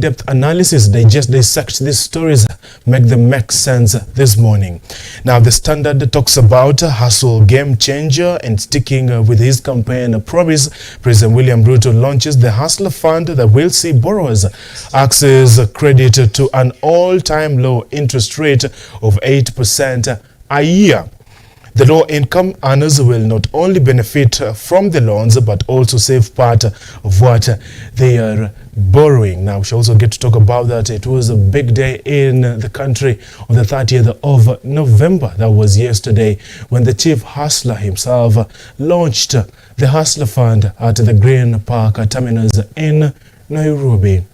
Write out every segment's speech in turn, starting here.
in-depth analysis, dissect these stories, make them make sense this morning. Now, the Standard talks about hustle game changer, and sticking with his campaign promise, President William Ruto launches the Hustler Fund that will see borrowers access credit to an all-time low interest rate of 8% a year. The low-income earners will not only benefit from the loans but also save part of what they are borrowing. Now, we shall also get to talk about that. It was a big day in the country on the 30th of November. That was yesterday when the chief hustler himself launched the Hustler Fund at the Green Park terminus in Nairobi.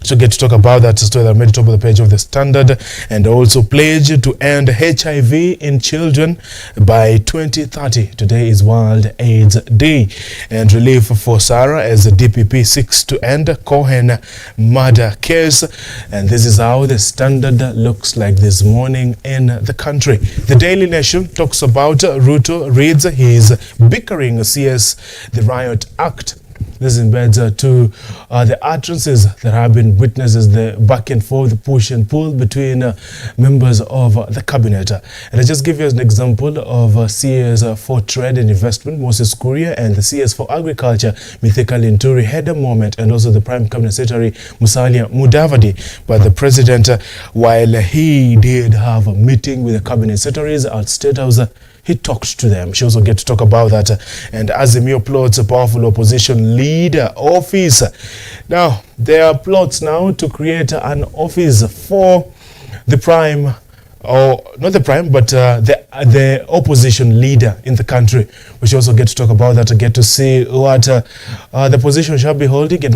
So get to talk about that story that made it top of the page of the Standard, and also pledge to end HIV in children by 2030. Today is World AIDS Day. And relief for Sarah as the DPP seeks to end Cohen murder case. And this is how the Standard looks like this morning in the country. The Daily Nation talks about Ruto reads his bickering CS the Riot Act. This embeds to the utterances that have been witnessed as the back and forth, push and pull between members of the cabinet. And I just give you an example of CS for Trade and Investment, Moses Kuria, and the CS for Agriculture, Mithika Linturi, had a moment, and also the Prime Cabinet Secretary, Musalia Mudavadi. But the President, while he did have a meeting with the Cabinet Secretaries at State House, he talked to them. She also get to talk about that. And Azimio plots a powerful opposition leader office. Now, there are plots now to create an office for the Prime, or not the Prime, but the opposition leader in the country. We should also get to talk about that, to get to see what the position shall be holding, and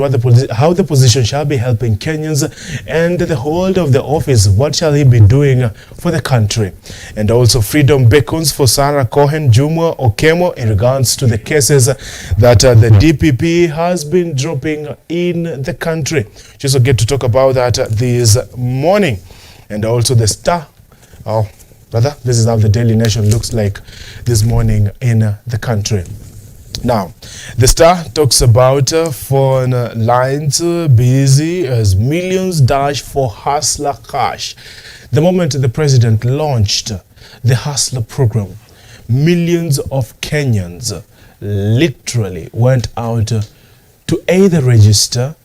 how the position shall be helping Kenyans, and the hold of the office, what shall he be doing for the country. And also freedom beckons for Sarah Cohen, Jumwa Okemo in regards to the cases that the DPP has been dropping in the country. We should also get to talk about that this morning. And also the Star. Oh, brother, this is how the Daily Nation looks like this morning in the country. Now, the Star talks about phone lines busy as millions dash for Hustler cash. The moment the president launched the Hustler program, millions of Kenyans literally went out to either register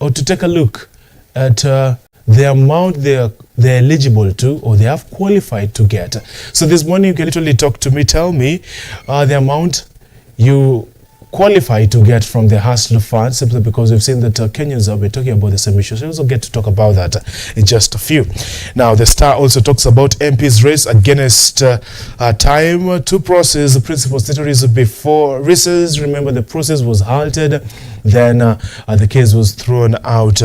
or to take a look at the amount they're eligible to, or they have qualified to get. So this morning you can literally talk to me, tell me the amount you qualify to get from the Hustler Fund, simply because we've seen that Kenyans have been talking about the same issues. We also get to talk about that in just a few. Now, the Star also talks about MP's race against time to process principal secretaries before recess. Remember, the process was halted, then the case was thrown out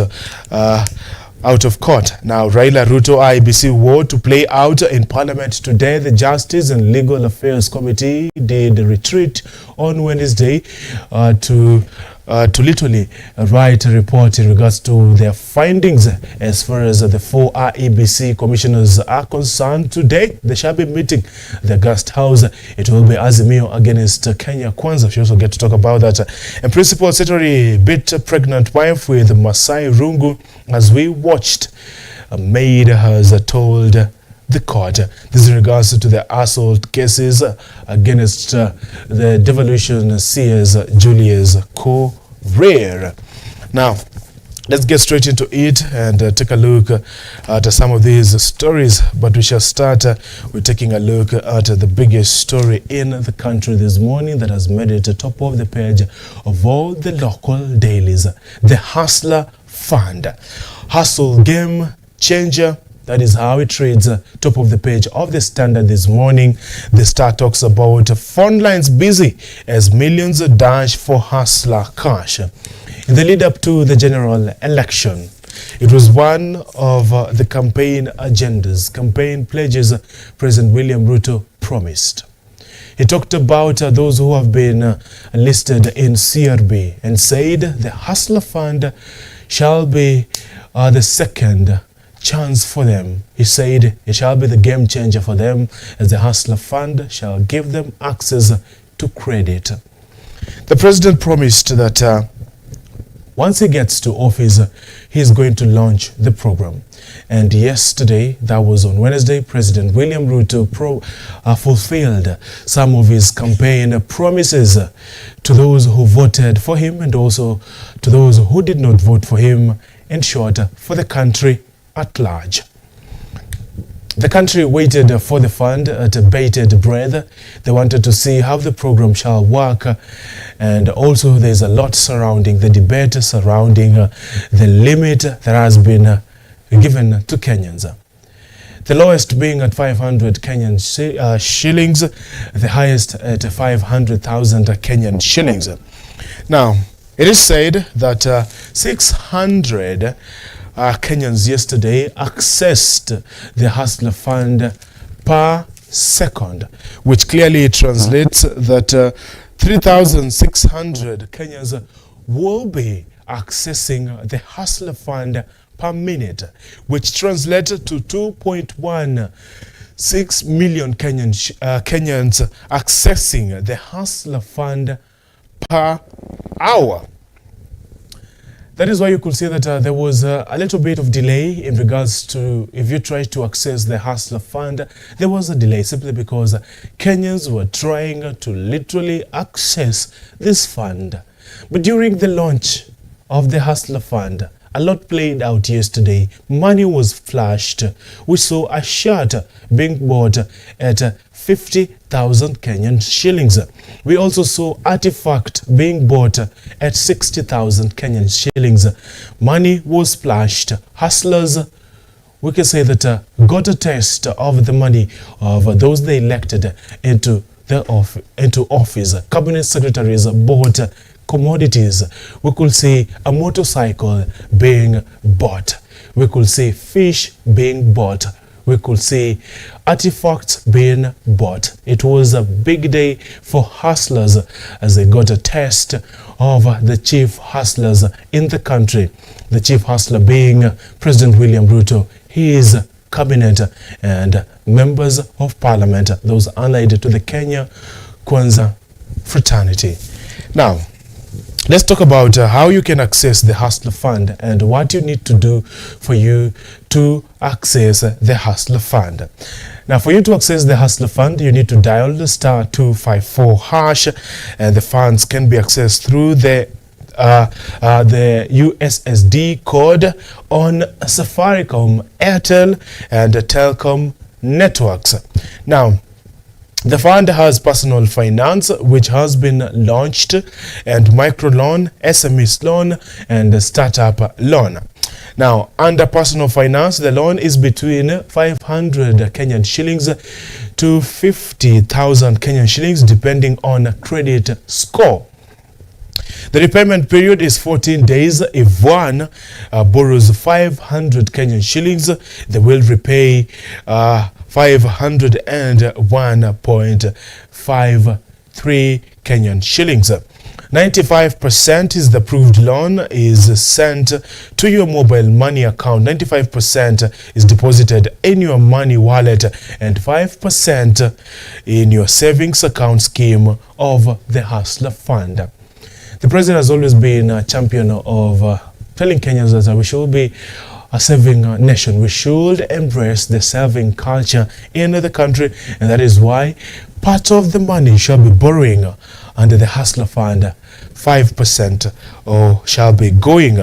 of court. Now, Raila Ruto IBC war to play out in Parliament today. The Justice and Legal Affairs Committee did a retreat on Wednesday to literally write a report in regards to their findings as far as the 4 IEBC commissioners are concerned. Today, they shall be meeting the guest house. It will be Azimio against Kenya Kwanza. She also get to talk about that. And Principal Secretary beat pregnant wife with Masai Rungu as we watched. A maid has told the court. This in regards to the assault cases against the devolution CS Julius Korir. Now, let's get straight into it and take a look at some of these stories. But we shall start with taking a look at the biggest story in the country this morning that has made it to top of the page of all the local dailies. The Hustler Fund. Hustle game changer. That is how it trades top of the page of the Standard this morning. The Star talks about phone lines busy as millions dash for Hustler cash. In the lead up to the general election, it was one of the campaign agendas, campaign pledges President William Ruto promised. He talked about those who have been listed in CRB and said the Hustler Fund shall be the second chance for them. He said it shall be the game changer for them, as the Hustler Fund shall give them access to credit. The president promised that Once he gets to office, he's going to launch the program. And yesterday, that was on Wednesday, President William Ruto fulfilled some of his campaign promises to those who voted for him and also to those who did not vote for him, in short, for the country at large. The country waited for the fund at bated breath. They wanted to see how the program shall work, and also there's a lot surrounding the debate surrounding the limit that has been given to Kenyans. The lowest being at 500 Kenyan shillings, the highest at 500,000 Kenyan shillings. Now, it is said that 600 Kenyans yesterday accessed the Hustler Fund per second, which clearly translates that 3,600 Kenyans will be accessing the Hustler Fund per minute, which translates to 2.16 million Kenyans accessing the Hustler Fund per hour. That is why you could see that there was a little bit of delay in regards to if you tried to access the Hustler Fund. There was a delay simply because Kenyans were trying to literally access this fund. But during the launch of the Hustler Fund, a lot played out yesterday. Money was flashed. We saw a shirt being bought at 50,000 Kenyan shillings. We also saw artifact being bought at 60,000 Kenyan shillings. Money was splashed. Hustlers, we can say that got a taste of the money of those they elected into office. Cabinet secretaries bought commodities. We could see a motorcycle being bought. We could see fish being bought. We could see artifacts being bought. It was a big day for hustlers as they got a taste of the chief hustlers in the country. The chief hustler being President William Ruto, his cabinet and members of parliament, those allied to the Kenya Kwanza fraternity. Now, let's talk about how you can access the Hustler Fund and what you need to do for you to access the Hustler Fund. Now, for you to access the Hustler Fund, you need to dial the *254# and the funds can be accessed through the USSD code on Safaricom, Airtel and Telcom networks. Now, the fund has personal finance, which has been launched, and microloan, SMEs loan, and startup loan. Now, under personal finance, the loan is between 500 Kenyan shillings to 50,000 Kenyan shillings, depending on credit score. The repayment period is 14 days. If one borrows 500 Kenyan shillings, they will repay 501.53 Kenyan shillings. 95% is the approved loan is sent to your mobile money account. 95% is deposited in your money wallet and 5% in your savings account scheme of the Hustler Fund. The president has always been a champion of telling Kenyans that we should be a saving nation. We should embrace the saving culture in the country, and that is why part of the money shall be borrowing under the Hustler Fund. 5% shall be going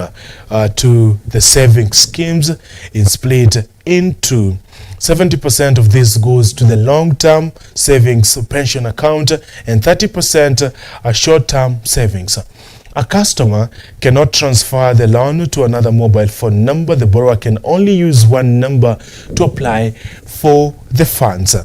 to the saving schemes in split into 70% of this goes to the long-term savings pension account and 30% are short-term savings. A customer cannot transfer the loan to another mobile phone number. The borrower can only use one number to apply for the funds.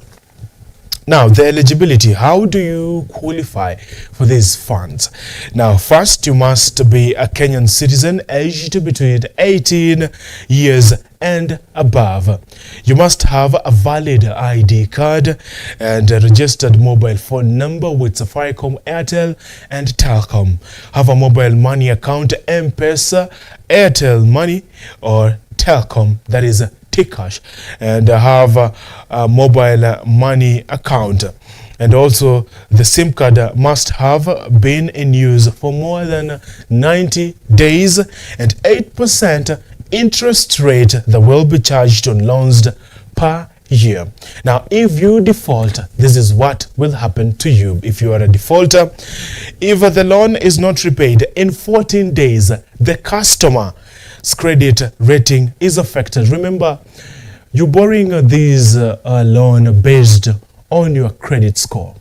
Now, the eligibility, how do you qualify for these funds? Now, first, you must be a Kenyan citizen aged between 18 years and above. You must have a valid ID card and a registered mobile phone number with Safaricom, Airtel and Telcom. Have a mobile money account, M-Pesa, Airtel Money or Telcom, that is T-Cash, and have a mobile money account. And also, the SIM card must have been in use for more than 90 days, and 8% interest rate that will be charged on loans per year. Now, if you default, this is what will happen to you. If you are a defaulter, if the loan is not repaid in 14 days, the customer's credit rating is affected. Remember, you're borrowing this loan based on your credit score.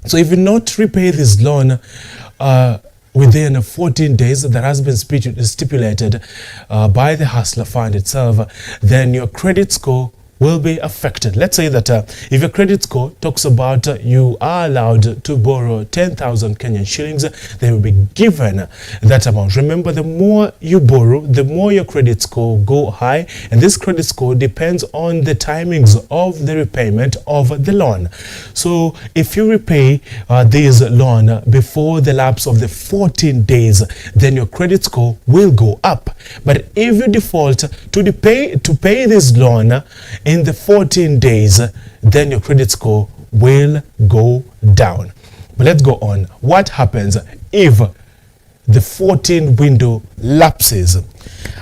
So if you not repay this loan within 14 days that has been stipulated by the Hustler Fund itself, then your credit score will be affected. Let's say that if your credit score talks about you are allowed to borrow 10,000 Kenyan shillings, they will be given that amount. Remember, the more you borrow, the more your credit score go high, and this credit score depends on the timings of the repayment of the loan. So if you repay this loan before the lapse of the 14 days, then your credit score will go up. But if you default to pay this loan in the 14 days, then your credit score will go down. But let's go on. What happens if the 14 window lapses?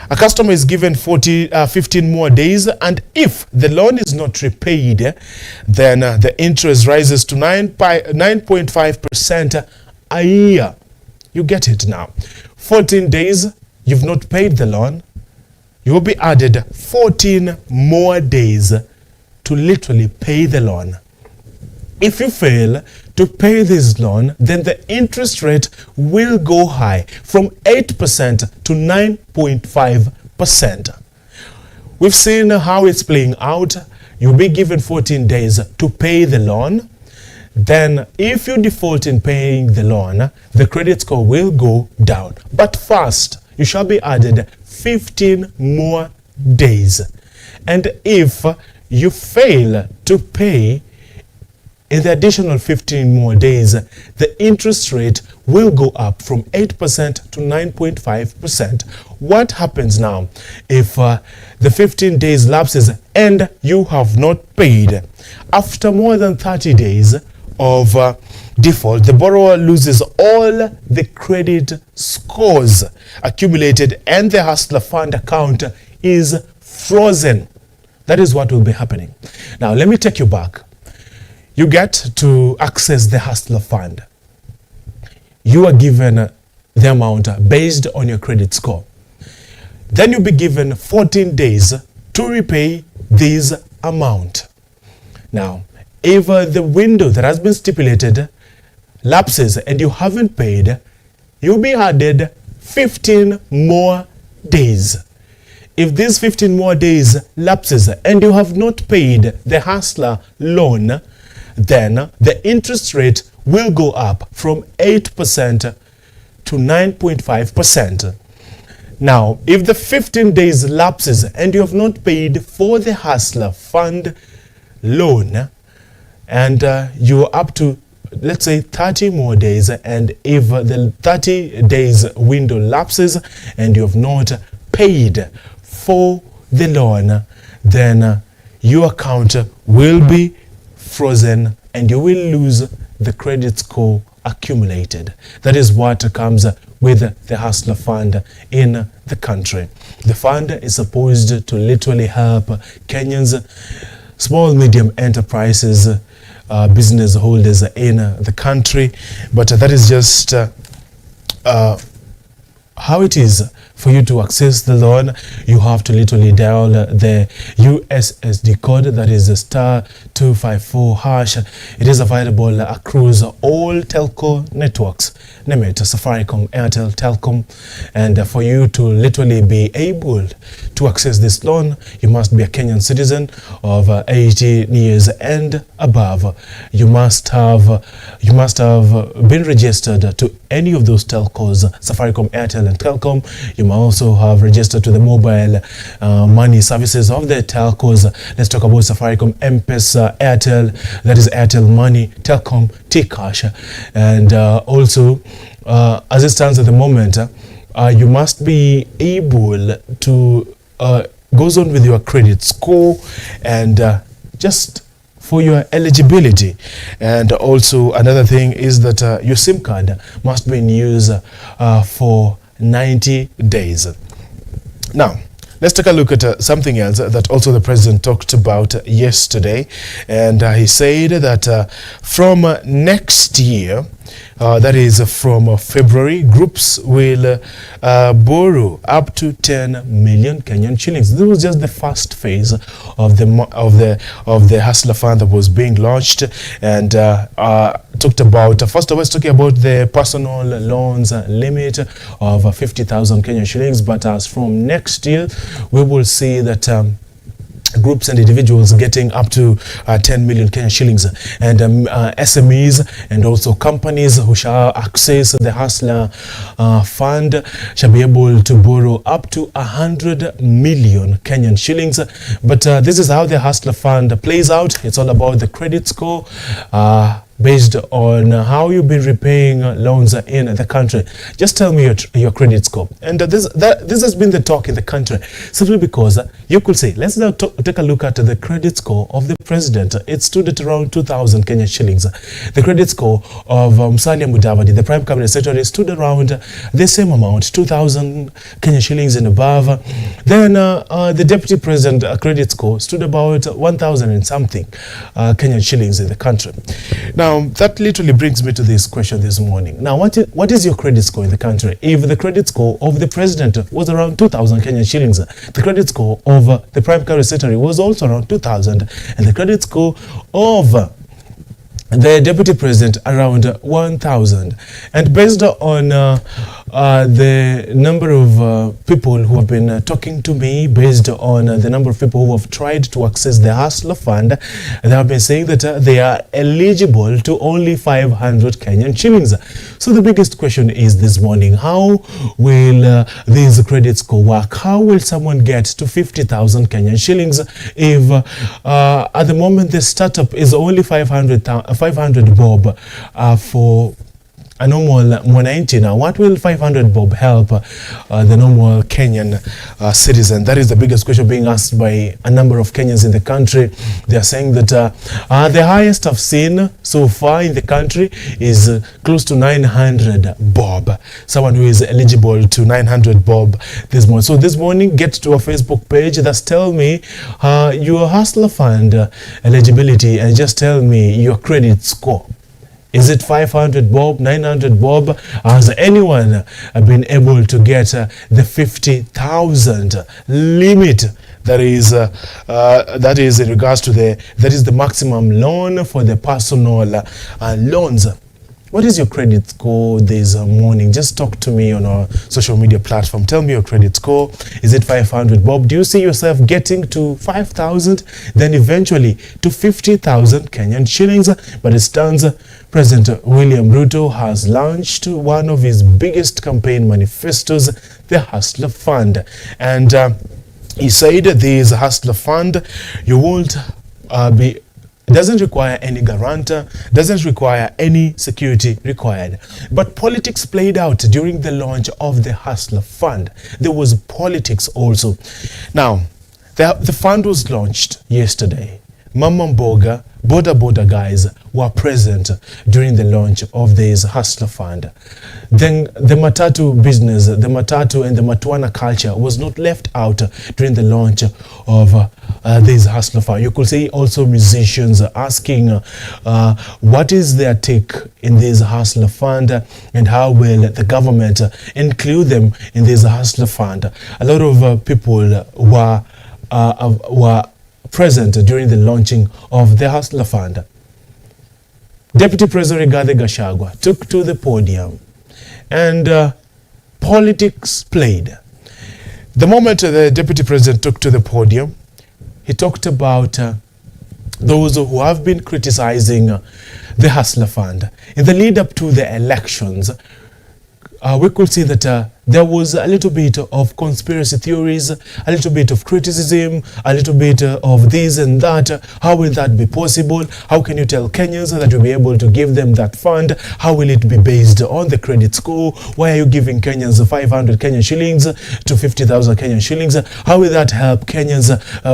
A customer is given 15 more days, and if the loan is not repaid, then the interest rises to 9.5% a year. You get it now. 14 days, you've not paid the loan. You will be added 14 more days to literally pay the loan. If you fail to pay this loan, then the interest rate will go high from 8% to 9.5%. We've seen how it's playing out. You'll be given 14 days to pay the loan. Then if you default in paying the loan, the credit score will go down. But first, you shall be added 15 more days. And if you fail to pay in the additional 15 more days, the interest rate will go up from 8% to 9.5%. What happens now if the 15 days lapses and you have not paid? After more than 30 days of default, the borrower loses all the credit scores accumulated and the Hustler Fund account is frozen. That is what will be happening. Now, let me take you back. You get to access the Hustler Fund. You are given the amount based on your credit score. Then you'll be given 14 days to repay this amount. Now, if the window that has been stipulated lapses and you haven't paid, you'll be added 15 more days. If these 15 more days lapses and you have not paid the Hustler loan, then the interest rate will go up from 8% to 9.5%. Now, if the 15 days lapses and you have not paid for the Hustler Fund loan, and you're up to, let's say, 30 more days, and if the 30 days window lapses and you have not paid for the loan, then your account will be frozen and you will lose the credit score accumulated. That is what comes with the Hustler Fund in the country. The fund is supposed to literally help Kenyans, small, medium enterprises, business holders in the country, but that is just how it is. For you to access the loan, you have to literally dial the USSD code, that is *254#. It is available across all telco networks, name it Safaricom, Airtel, Telcom. And for you to literally be able to access this loan, you must be a Kenyan citizen of 18 years and above. You must have been registered to any of those telcos, Safaricom, Airtel, and Telcom. You must also have registered to the mobile money services of the telcos. Let's talk about Safaricom, M-Pesa, Airtel, that is Airtel Money, Telcom, T-Cash. And also, as it stands at the moment, you must be able to goes on with your credit score and just for your eligibility. And also another thing is that your SIM card must be in use for 90 days. Now, let's take a look at something else that also the president talked about yesterday. And he said that from next year, that is from February, groups will borrow up to 10 million Kenyan shillings. This was just the first phase of the Hustler Fund that was being launched, and talked about first of all, talking about the personal loans limit of 50,000 Kenyan shillings. But as from next year, we will see that groups and individuals getting up to 10 million Kenyan shillings, and SMEs and also companies who shall access the Hustler Fund shall be able to borrow up to 100 million Kenyan shillings. But this is how the Hustler Fund plays out. It's all about the credit score, based on how you've been repaying loans in the country. Just tell me your credit score. And this has been the talk in the country, simply because you could say, let's now take a look at the credit score of the president. It stood at around 2,000 Kenyan shillings. The credit score of Musalia Mudavadi, the Prime Cabinet Secretary, stood around the same amount, 2,000 Kenyan shillings and above. Then the Deputy President credit score stood about 1,000 and something Kenyan shillings in the country. Now, that literally brings me to this question this morning. Now, what is your credit score in the country? If the credit score of the president was around 2,000 Kenyan shillings, the credit score of the Prime Cabinet Secretary was also around 2,000, and the credit score of the Deputy President around 1,000. And based on the number of people who have been talking to me, based on the number of people who have tried to access the Hustler Fund, they have been saying that they are eligible to only 500 Kenyan shillings. So the biggest question is this morning, how will this credit score work? How will someone get to 50,000 Kenyan shillings if at the moment the startup is only 500 bob for a normal mwananchi? Now, what will 500 bob help the normal Kenyan citizen? That is the biggest question being asked by a number of Kenyans in the country. They are saying that the highest I've seen so far in the country is close to 900 bob. Someone who is eligible to 900 bob this morning. So this morning, get to our Facebook page. That's tell me your Hustler Fund eligibility, and just tell me your credit score. Is it 500 bob, 900 bob? Has anyone been able to get the 50,000 limit? That is in regards to that is the maximum loan for the personal loans. What is your credit score this morning? Just talk to me on our social media platform. Tell me your credit score. Is it 500 bob? Do you see yourself getting to 5,000, then eventually to 50,000 Kenyan shillings? But it stands, President William Ruto has launched one of his biggest campaign manifestos, the Hustler Fund. And he said this Hustler Fund, you won't be... doesn't require any guarantor, doesn't require any security required. But politics played out during the launch of the Hustler Fund. There was politics also. Now, the fund was launched yesterday. Mama Mboga, Boda guys were present during the launch of this Hustler Fund. Then the Matatu business, the Matatu and the Matuana culture was not left out during the launch of this Hustler Fund. You could see also musicians asking what is their take in this Hustler Fund and how will the government include them in this Hustler Fund. A lot of people were present during the launching of the Hustler Fund. Deputy President Rigathi Gachagua took to the podium, and politics played. The moment the Deputy President took to the podium, he talked about those who have been criticizing the Hustler Fund. In the lead up to the elections, we could see that there was a little bit of conspiracy theories, a little bit of criticism, a little bit of this and that. How will that be possible? How can you tell Kenyans that you'll be able to give them that fund? How will it be based on the credit score? Why are you giving Kenyans 500 Kenyan shillings to 50,000 Kenyan shillings? How will that help Kenyans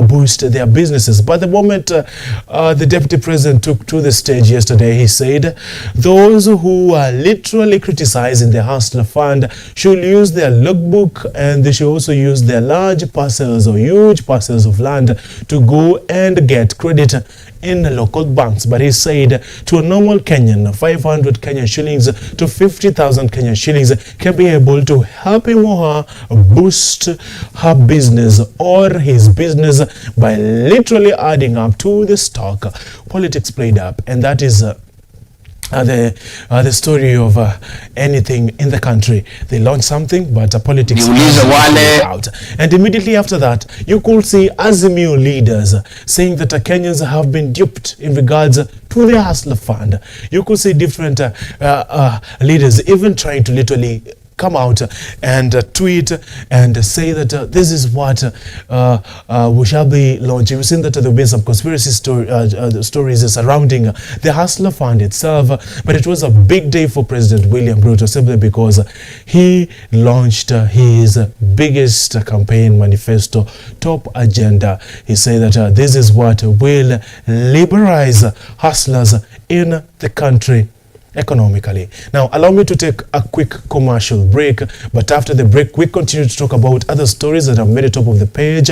boost their businesses? But the moment the Deputy President took to the stage yesterday, he said those who are literally criticizing the Hustler Fund should use their logbook, and they should also use their large parcels or huge parcels of land to go and get credit in local banks. But he said to a normal Kenyan, 500 Kenyan shillings to 50,000 Kenyan shillings can be able to help him or her boost her business or his business by literally adding up to the stock. Politics played up, and that is the story of anything in the country. They launch something, but politics out. And immediately after that, you could see Azimio leaders saying that Kenyans have been duped in regards to the Hustler Fund. You could see different leaders even trying to literally come out and tweet and say that this is what we shall be launching. We've seen that there have been some conspiracy stories surrounding the Hustler Fund itself, but it was a big day for President William Ruto simply because he launched his biggest campaign manifesto, top agenda. He said that this is what will liberalize hustlers in the country economically. Now, allow me to take a quick commercial break, but after the break, we continue to talk about other stories that have made it top of the page.